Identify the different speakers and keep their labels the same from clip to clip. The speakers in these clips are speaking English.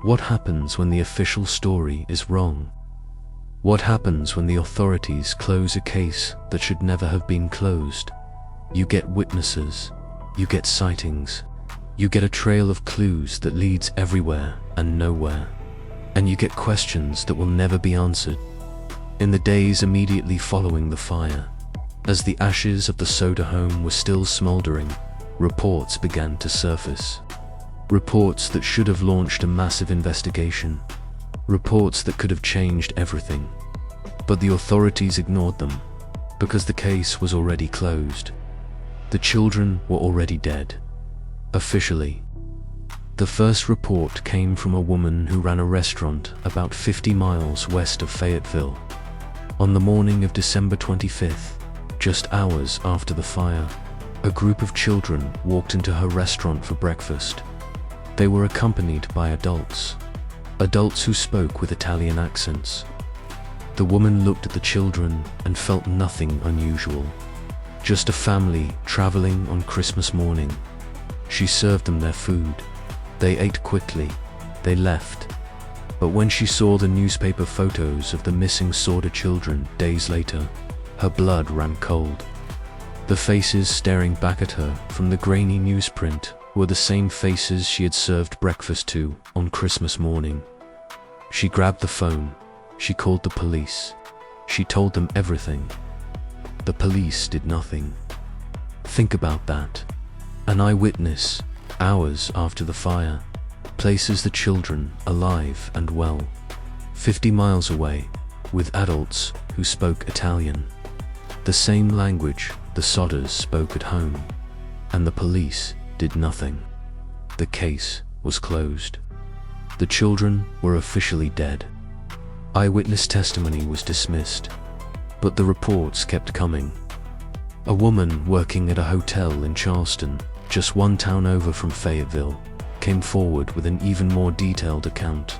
Speaker 1: What happens when the official story is wrong? What happens when the authorities close a case that should never have been closed? You get witnesses, you get sightings, you get a trail of clues that leads everywhere and nowhere, and you get questions that will never be answered. In the days immediately following the fire, as the ashes of the Sodder home were still smoldering, reports began to surface. Reports that should have launched a massive investigation. Reports that could have changed everything. But the authorities ignored them, because the case was already closed. The children were already dead. Officially. The first report came from a woman who ran a restaurant about 50 miles west of Fayetteville. On the morning of December 25th, just hours after the fire, a group of children walked into her restaurant for breakfast. They were accompanied by adults who spoke with Italian accents. The woman looked at the children and felt nothing unusual. Just a family traveling on Christmas morning. She served them their food. They ate quickly. They left. But when she saw the newspaper photos of the missing Sodder children days later, her blood ran cold. The faces staring back at her from the grainy newsprint were the same faces she had served breakfast to on Christmas morning. She grabbed the phone. She called the police. She told them everything. The police did nothing. Think about that. An eyewitness, hours after the fire, places the children alive and well, 50 miles away, with adults who spoke Italian, the same language the Sodders spoke at home, and the police did nothing. The case was closed. The children were officially dead. Eyewitness testimony was dismissed, but the reports kept coming. A woman working at a hotel in Charleston, just one town over from Fayetteville, came forward with an even more detailed account,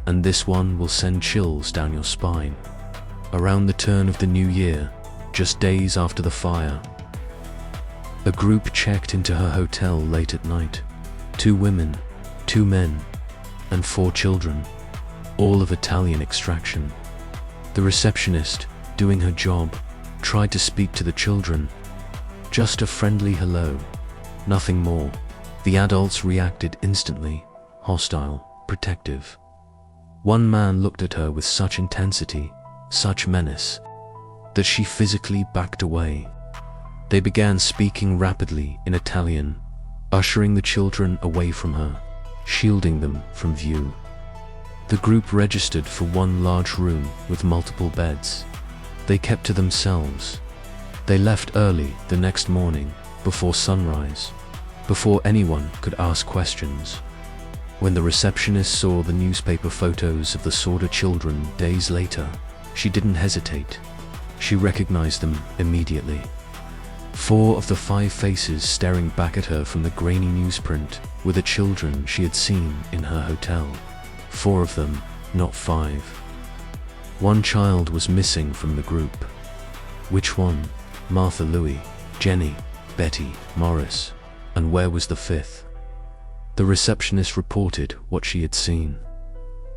Speaker 1: and this one will send chills down your spine. Around the turn of the new year, just days after the fire, a group checked into her hotel late at night. 2 women, 2 men, and 4 children, all of Italian extraction. The receptionist, doing her job, tried to speak to the children. Just a friendly hello, nothing more. The adults reacted instantly, hostile, protective. One man looked at her with such intensity, such menace, that she physically backed away. They began speaking rapidly in Italian, ushering the children away from her, shielding them from view. The group registered for one large room with multiple beds. They kept to themselves. They left early the next morning, before sunrise, before anyone could ask questions. When the receptionist saw the newspaper photos of the Sodder children days later, she didn't hesitate. She recognized them immediately. 4 of the 5 faces staring back at her from the grainy newsprint were the children she had seen in her hotel. 4 of them, not 5. 1 child was missing from the group. Which one? Martha, Louie, Jennie, Betty, Morris, and where was the 5th? The receptionist reported what she had seen.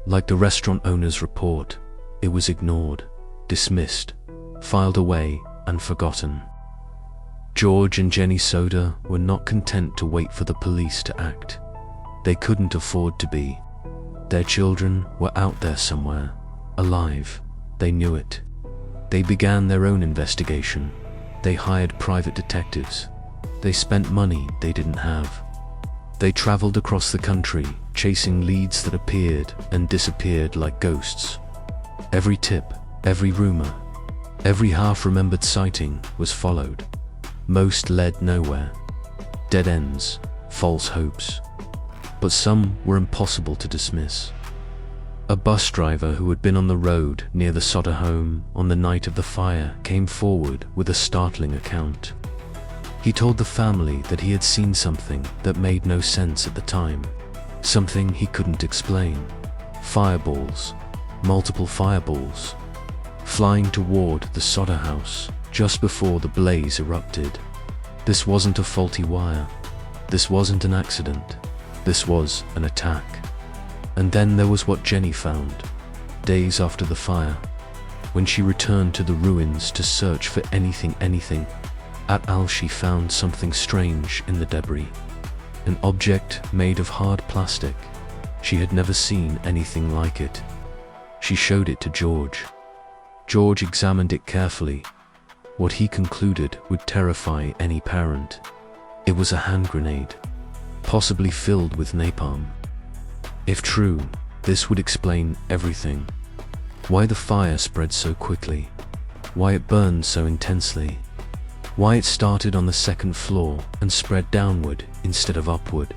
Speaker 1: Like the restaurant owner's report, it was ignored, dismissed, filed away, and forgotten. George and Jennie Sodder were not content to wait for the police to act. They couldn't afford to be. Their children were out there somewhere, alive. They knew it. They began their own investigation. They hired private detectives. They spent money they didn't have. They traveled across the country, chasing leads that appeared and disappeared like ghosts. Every tip, every rumor, every half-remembered sighting was followed. Most led nowhere. Dead ends, false hopes. But some were impossible to dismiss. A bus driver who had been on the road near the Sodder home on the night of the fire came forward with a startling account. He told the family that he had seen something that made no sense at the time, something he couldn't explain. Fireballs, multiple fireballs, flying toward the Sodder house just before the blaze erupted. This wasn't a faulty wire. This wasn't an accident. This was an attack. And then there was what Jennie found, days after the fire, when she returned to the ruins to search for anything. She found something strange in the debris. An object made of hard plastic. She had never seen anything like it. She showed it to George. George examined it carefully. What he concluded would terrify any parent. It was a hand grenade, possibly filled with napalm. If true, this would explain everything. Why the fire spread so quickly. Why it burned so intensely. Why it started on the second floor and spread downward instead of upward.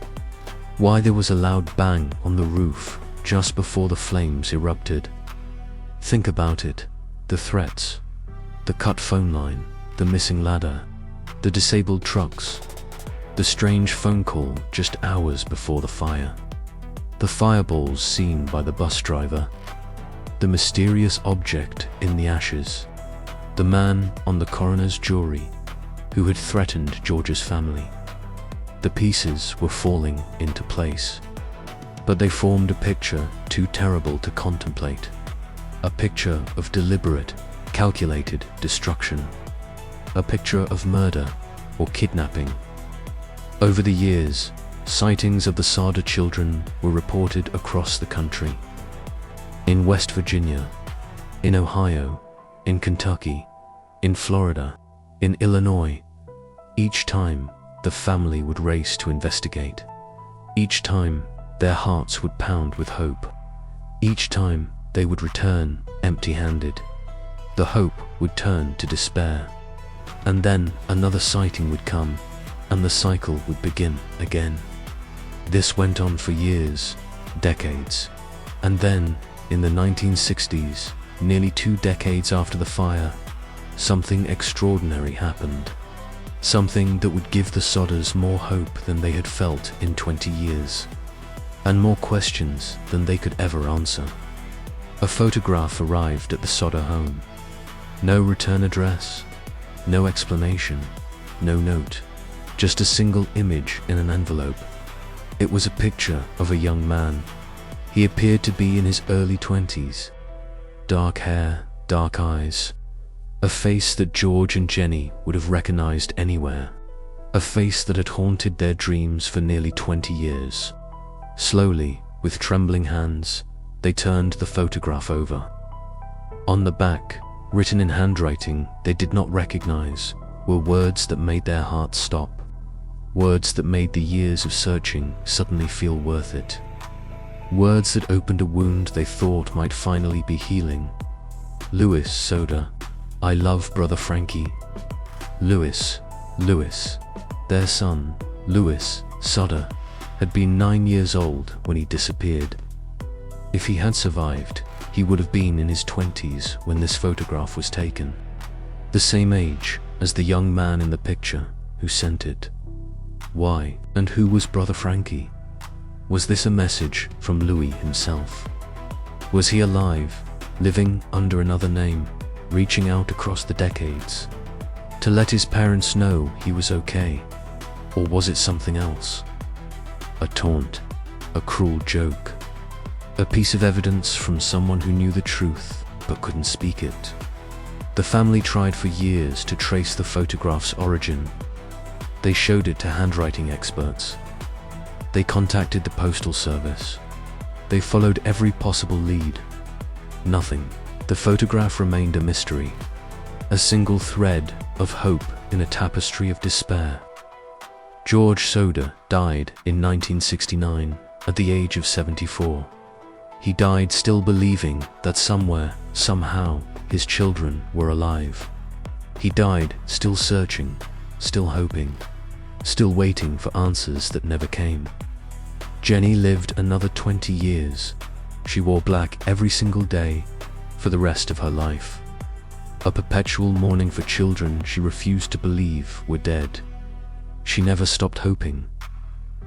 Speaker 1: Why there was a loud bang on the roof just before the flames erupted. Think about it. The threats. The cut phone line. The missing ladder. The disabled trucks. The strange phone call just hours before the fire. The fireballs seen by the bus driver. The mysterious object in the ashes. The man on the coroner's jury who had threatened George's family. The pieces were falling into place, but they formed a picture too terrible to contemplate. A picture of deliberate, calculated destruction. A picture of murder or kidnapping. Over the years, sightings of the Sodder children were reported across the country. In West Virginia, in Ohio, in Kentucky, in Florida, in Illinois. Each time, the family would race to investigate. Each time, their hearts would pound with hope. Each time, they would return empty-handed. The hope would turn to despair. And then another sighting would come, and the cycle would begin again. This went on for years, decades. And then, in the 1960s, nearly 2 decades after the fire, something extraordinary happened. Something that would give the Sodders more hope than they had felt in 20 years. And more questions than they could ever answer. A photograph arrived at the Sodder home. No return address, no explanation, no note. Just a single image in an envelope. It was a picture of a young man. He appeared to be in his early 20s. Dark hair, dark eyes. A face that George and Jennie would have recognized anywhere. A face that had haunted their dreams for nearly 20 years. Slowly, with trembling hands, they turned the photograph over. On the back, written in handwriting they did not recognize, were words that made their hearts stop. Words that made the years of searching suddenly feel worth it. Words that opened a wound they thought might finally be healing. Louis Sodder, I love brother Frankie. Louis, their son, Louis Sodder, had been 9 years old when he disappeared. If he had survived, he would have been in his 20s when this photograph was taken. The same age as the young man in the picture who sent it. Why, and who was brother Frankie? Was this a message from Louis himself? Was he alive, living under another name, reaching out across the decades, to let his parents know he was okay? Or was it something else? A taunt, a cruel joke, a piece of evidence from someone who knew the truth but couldn't speak it. The family tried for years to trace the photograph's origin. They showed it to handwriting experts. They contacted the postal service. They followed every possible lead. Nothing. The photograph remained a mystery, a single thread of hope in a tapestry of despair. George Sodder died in 1969 at the age of 74. He died still believing that somewhere, somehow, his children were alive. He died still searching, still hoping, still waiting for answers that never came. Jennie lived another 20 years. She wore black every single day for the rest of her life. A perpetual mourning for children she refused to believe were dead. She never stopped hoping.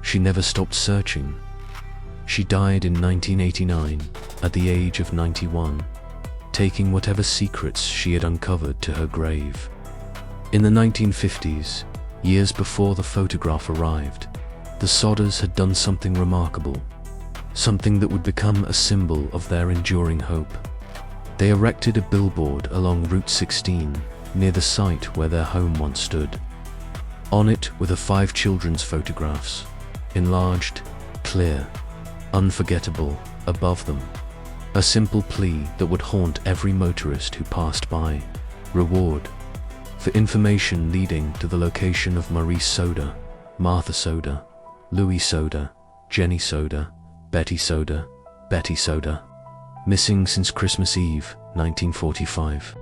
Speaker 1: She never stopped searching. She died in 1989 at the age of 91, taking whatever secrets she had uncovered to her grave. In the 1950s, years before the photograph arrived, the Sodders had done something remarkable, something that would become a symbol of their enduring hope. They erected a billboard along Route 16, near the site where their home once stood. On it were the 5 children's photographs, enlarged, clear, unforgettable, above them. A simple plea that would haunt every motorist who passed by. Reward for information leading to the location of Maurice Sodder, Martha Sodder, Louis Sodder, Jennie Sodder, Betty Sodder, Betty Sodder, missing since Christmas Eve, 1945.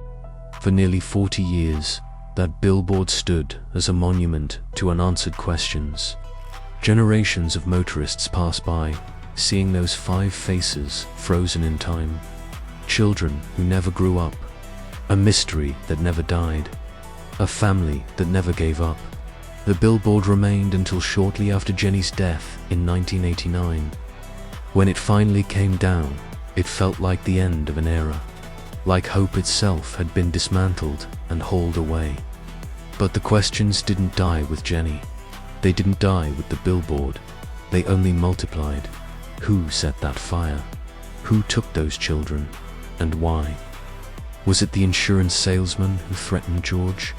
Speaker 1: For nearly 40 years, that billboard stood as a monument to unanswered questions. Generations of motorists pass by, seeing those 5 faces frozen in time. Children who never grew up. A mystery that never died. A family that never gave up. The billboard remained until shortly after Jennie's death in 1989. When it finally came down, it felt like the end of an era. Like hope itself had been dismantled and hauled away. But the questions didn't die with Jennie. They didn't die with the billboard. They only multiplied. Who set that fire? Who took those children? And why? Was it the insurance salesman who threatened George?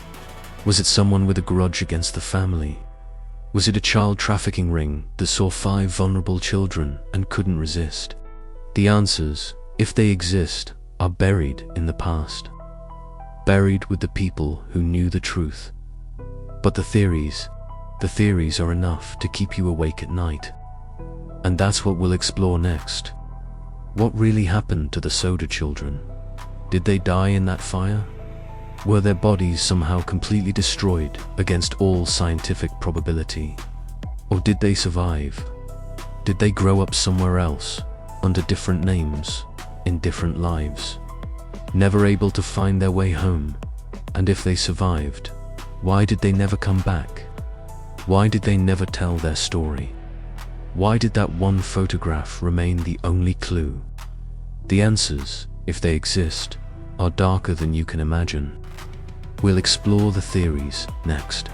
Speaker 1: Was it someone with a grudge against the family? Was it a child trafficking ring that saw 5 vulnerable children and couldn't resist? The answers, if they exist, are buried in the past. Buried with the people who knew the truth. But the theories are enough to keep you awake at night. And that's what we'll explore next. What really happened to the Sodder children? Did they die in that fire? Were their bodies somehow completely destroyed against all scientific probability? Or did they survive? Did they grow up somewhere else, under different names, in different lives, never able to find their way home? And if they survived, why did they never come back? Why did they never tell their story? Why did that one photograph remain the only clue? The answers, if they exist, are darker than you can imagine. We'll explore the theories next.